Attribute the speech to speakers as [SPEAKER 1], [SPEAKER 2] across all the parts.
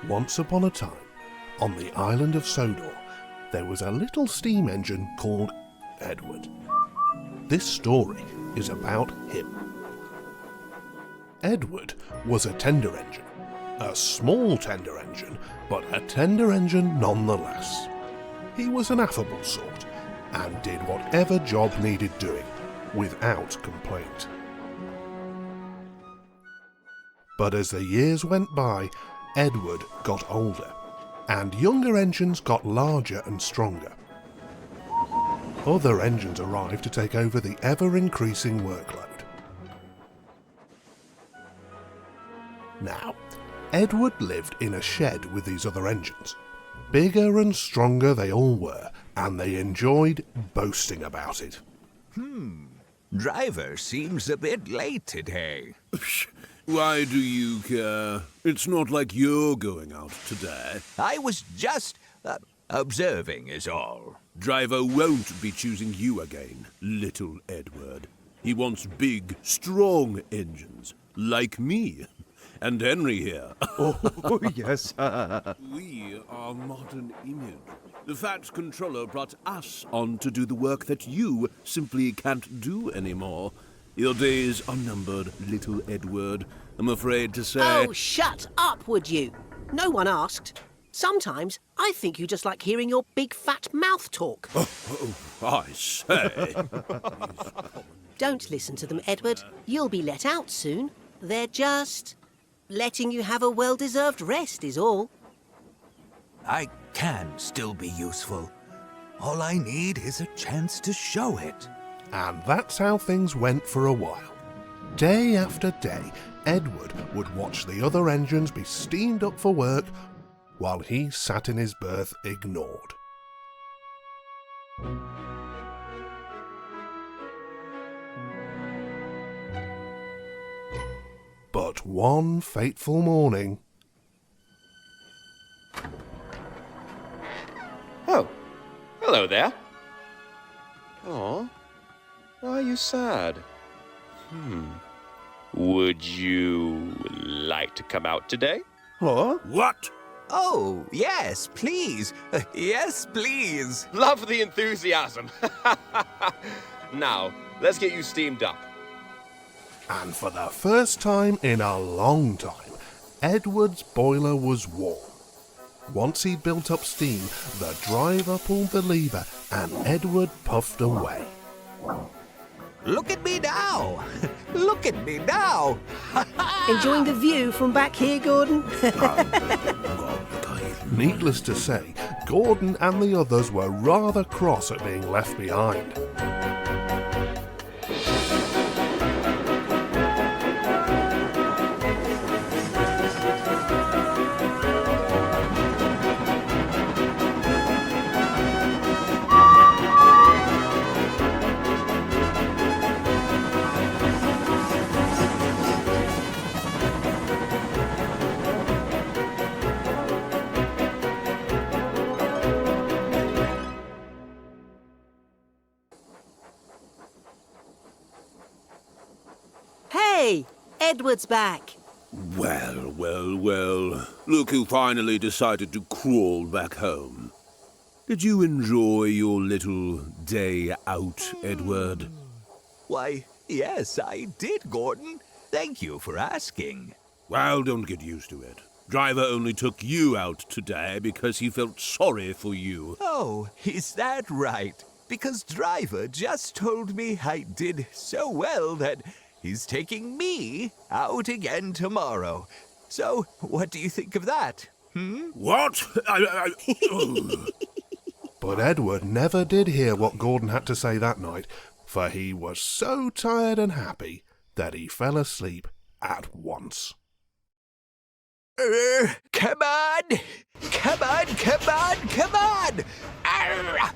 [SPEAKER 1] Once upon a time, on the island of Sodor, there was a little steam engine called Edward. This story is about him. Edward was a tender engine. A small tender engine, but a tender engine nonetheless. He was an affable sort, and did whatever job needed doing, without complaint. But as the years went by, Edward got older, and younger engines got larger and stronger. Other engines arrived to take over the ever-increasing workload. Now, Edward lived in a shed with these other engines. Bigger and stronger they all were, and they enjoyed boasting about it.
[SPEAKER 2] Driver seems a bit late today.
[SPEAKER 3] Why do you care? It's not like you're going out today.
[SPEAKER 2] I was just observing is all.
[SPEAKER 3] Driver won't be choosing you again, little Edward. He wants big, strong engines, like me. And Henry here.
[SPEAKER 4] Oh, yes.
[SPEAKER 3] We are modern image. The Fat Controller brought us on to do the work that you simply can't do anymore. Your days are numbered, little Edward. I'm afraid to say...
[SPEAKER 5] Oh, shut up, would you? No one asked. Sometimes I think you just like hearing your big fat mouth talk.
[SPEAKER 3] I say.
[SPEAKER 5] Don't listen to them, Edward. You'll be let out soon. They're just... letting you have a well-deserved rest is all.
[SPEAKER 2] I can still be useful. All I need is a chance to show it.
[SPEAKER 1] And that's how things went for a while. Day after day, Edward would watch the other engines be steamed up for work while he sat in his berth ignored. But one fateful morning...
[SPEAKER 6] Oh, hello there. Aw, why are you sad? Would you like to come out today?
[SPEAKER 4] Huh?
[SPEAKER 3] What?
[SPEAKER 2] Oh, yes, please. Yes, please.
[SPEAKER 6] Love the enthusiasm. Now, let's get you steamed up.
[SPEAKER 1] And for the first time in a long time, Edward's boiler was warm. Once he'd built up steam, the driver pulled the lever and Edward puffed away.
[SPEAKER 2] Look at me now. Look at me now.
[SPEAKER 5] Enjoying the view from back here, Gordon?
[SPEAKER 1] Needless to say, Gordon and the others were rather cross at being left behind.
[SPEAKER 5] Hey, Edward's back.
[SPEAKER 3] Well, well, well. Look who finally decided to crawl back home. Did you enjoy your little day out, Edward?
[SPEAKER 2] Why, yes, I did, Gordon. Thank you for asking.
[SPEAKER 3] Well, don't get used to it. Driver only took you out today because he felt sorry for you.
[SPEAKER 2] Oh, is that right? Because Driver just told me I did so well that he's taking me out again tomorrow. So, what do you think of that?
[SPEAKER 3] What?
[SPEAKER 1] But Edward never did hear what Gordon had to say that night, for he was so tired and happy that he fell asleep at once.
[SPEAKER 2] Come on! Come on, come on, come on! Arr!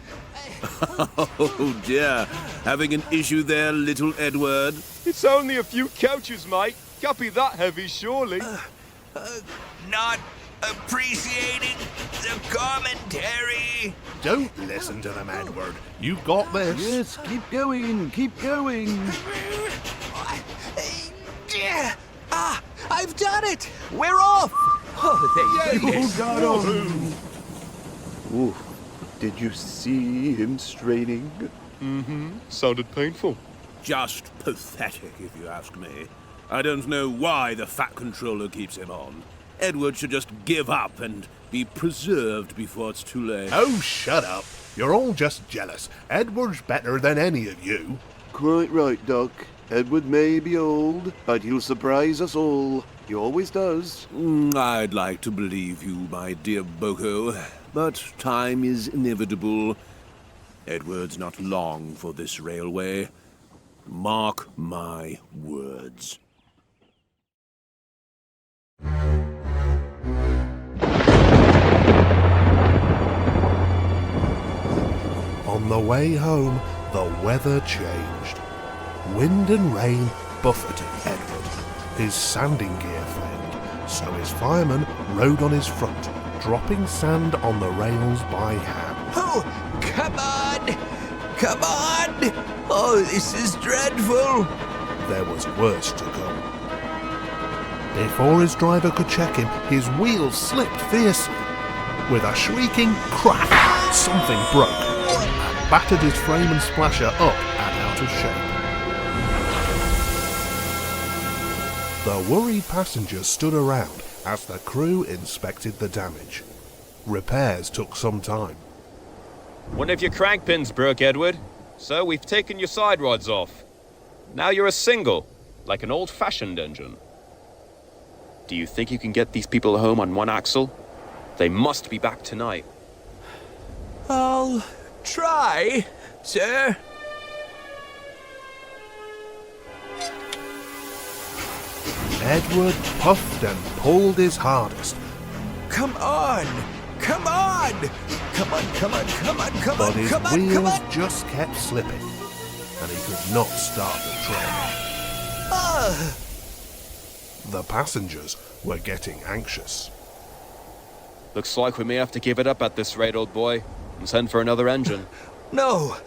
[SPEAKER 3] Oh dear. Having an issue there, little Edward?
[SPEAKER 6] It's only a few couches, mate. Can't be that heavy, surely.
[SPEAKER 2] Not appreciating the commentary.
[SPEAKER 1] Don't listen to them, Edward. You got this.
[SPEAKER 4] Yes, keep going, keep going.
[SPEAKER 2] I've done it! We're off! Oh, thank
[SPEAKER 4] You
[SPEAKER 2] goodness.
[SPEAKER 4] got him! Ooh, did you see him straining?
[SPEAKER 6] Sounded painful.
[SPEAKER 3] Just pathetic, if you ask me. I don't know why the Fat Controller keeps him on. Edward should just give up and be preserved before it's too late.
[SPEAKER 1] Oh, shut up. You're all just jealous. Edward's better than any of you.
[SPEAKER 4] Quite right, Doc. Edward may be old, but he'll surprise us all. He always does.
[SPEAKER 3] I'd like to believe you, my dear Boko, but time is inevitable. Edward's not long for this railway. Mark my words.
[SPEAKER 1] On the way home, the weather changed. Wind and rain buffeted Edward. His sanding gear failed, so his fireman rode on his front, dropping sand on the rails by hand.
[SPEAKER 2] Oh, come on! Come on! Oh, this is dreadful!
[SPEAKER 1] There was worse to come. Before his driver could check him, his wheels slipped fiercely. With a shrieking crack, something broke, and battered his frame and splasher up and out of shape. The worried passengers stood around as the crew inspected the damage. Repairs took some time.
[SPEAKER 6] One of your crank pins broke, Edward. So we've taken your side rods off. Now you're a single, like an old-fashioned engine. Do you think you can get these people home on one axle? They must be back tonight.
[SPEAKER 2] I'll try, sir.
[SPEAKER 1] Edward puffed and pulled his hardest,
[SPEAKER 2] Come on! Come on! Come on, come on, come on, come
[SPEAKER 1] but
[SPEAKER 2] on,
[SPEAKER 1] his
[SPEAKER 2] come on, come
[SPEAKER 1] wheels
[SPEAKER 2] on!
[SPEAKER 1] just kept slipping, and he could not start the train.
[SPEAKER 2] Ah!
[SPEAKER 1] The passengers were getting anxious.
[SPEAKER 6] Looks like we may have to give it up at this rate, old boy, and send for another engine.
[SPEAKER 2] No!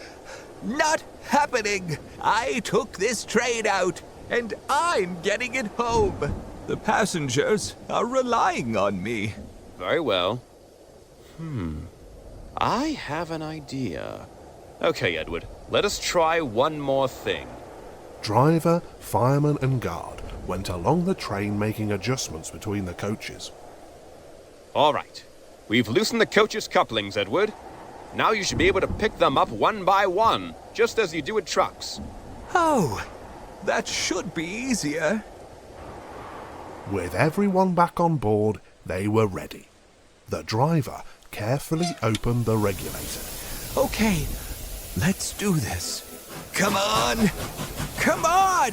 [SPEAKER 2] Not happening! I took this train out, and I'm getting it home. The passengers are relying on me.
[SPEAKER 6] Very well. I have an idea. Okay, Edward, let us try one more thing.
[SPEAKER 1] Driver, fireman and guard went along the train making adjustments between the coaches.
[SPEAKER 6] All right. We've loosened the coach's couplings, Edward. Now you should be able to pick them up one by one, just as you do with trucks.
[SPEAKER 2] Oh, that should be easier.
[SPEAKER 1] With everyone back on board, they were ready. The driver carefully opened the regulator.
[SPEAKER 2] Okay, let's do this. Come on! Come on!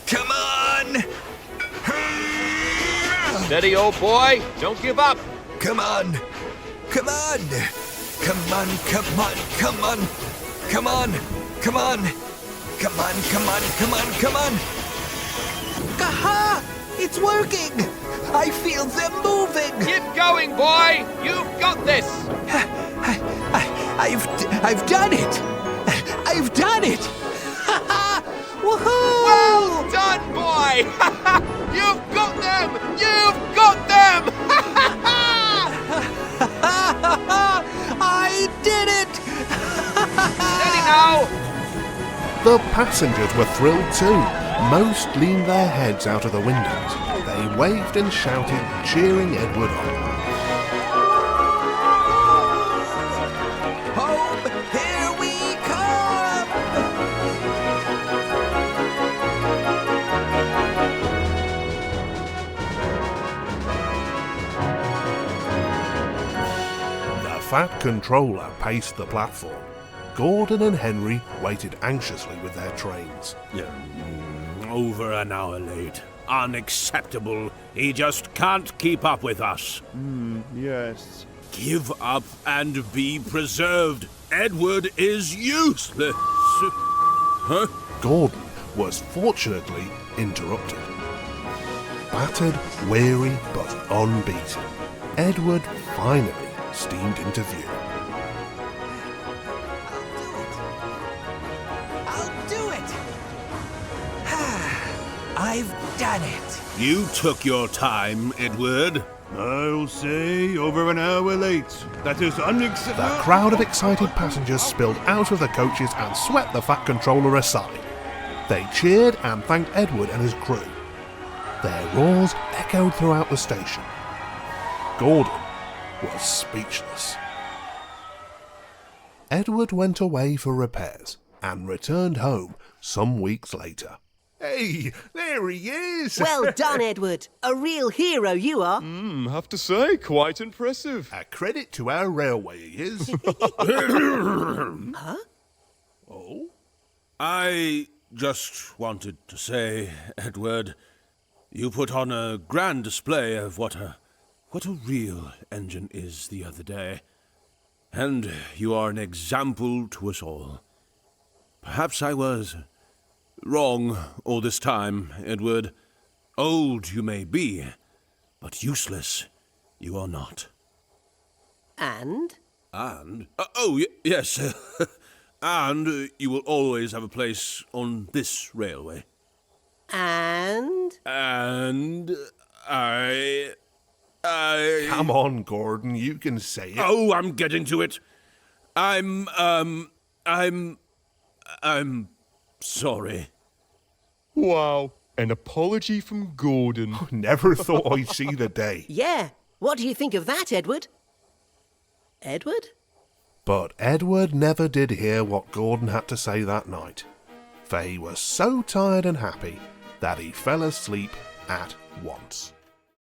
[SPEAKER 2] Come on!
[SPEAKER 6] Steady, old boy. Don't give up.
[SPEAKER 2] Come on! Come on! Come on, come on, come on! Come on! Come on! Come on, come on, come on, come on! Aha! It's working! I feel them moving!
[SPEAKER 6] Keep going, boy. You've got this.
[SPEAKER 2] I've done it! I've done it! Woohoo!
[SPEAKER 6] Well done, boy. You've got them. You've got them.
[SPEAKER 2] I did it!
[SPEAKER 6] Steady now.
[SPEAKER 1] The passengers were thrilled too. Most leaned their heads out of the windows. They waved and shouted, cheering Edward on.
[SPEAKER 2] Home, here we come!
[SPEAKER 1] The Fat Controller paced the platform. Gordon and Henry waited anxiously with their trains.
[SPEAKER 3] Over an hour late. Unacceptable. He just can't keep up with us.
[SPEAKER 4] Yes.
[SPEAKER 3] Give up and be preserved. Edward is useless. Huh?
[SPEAKER 1] Gordon was fortunately interrupted. Battered, weary, but unbeaten, Edward finally steamed into view.
[SPEAKER 2] I'll do it! I've done it!
[SPEAKER 3] You took your time, Edward.
[SPEAKER 7] I'll say over an hour late. That is
[SPEAKER 1] The
[SPEAKER 7] unacceptable.
[SPEAKER 1] crowd of excited passengers spilled out of the coaches and swept the Fat Controller aside. They cheered and thanked Edward and his crew. Their roars echoed throughout the station. Gordon was speechless. Edward went away for repairs and returned home some weeks later.
[SPEAKER 4] Hey, there he is!
[SPEAKER 5] Well done, Edward. A real hero you are.
[SPEAKER 6] Have to say, quite impressive.
[SPEAKER 1] A credit to our railway, he is.
[SPEAKER 3] I just wanted to say, Edward, you put on a grand display of what a real engine is the other day. And you are an example to us all. Perhaps I was wrong all this time, Edward. Old you may be, but useless you are not.
[SPEAKER 5] And?
[SPEAKER 3] And? Yes. And you will always have a place on this railway.
[SPEAKER 5] And?
[SPEAKER 3] And I...
[SPEAKER 1] Come on, Gordon, you can say it.
[SPEAKER 3] Oh, I'm getting to it. I'm sorry.
[SPEAKER 6] Wow, an apology from Gordon.
[SPEAKER 1] Never thought I'd see the day.
[SPEAKER 5] Yeah. What do you think of that, Edward? Edward?
[SPEAKER 1] But Edward never did hear what Gordon had to say that night, for he was so tired and happy that he fell asleep at once.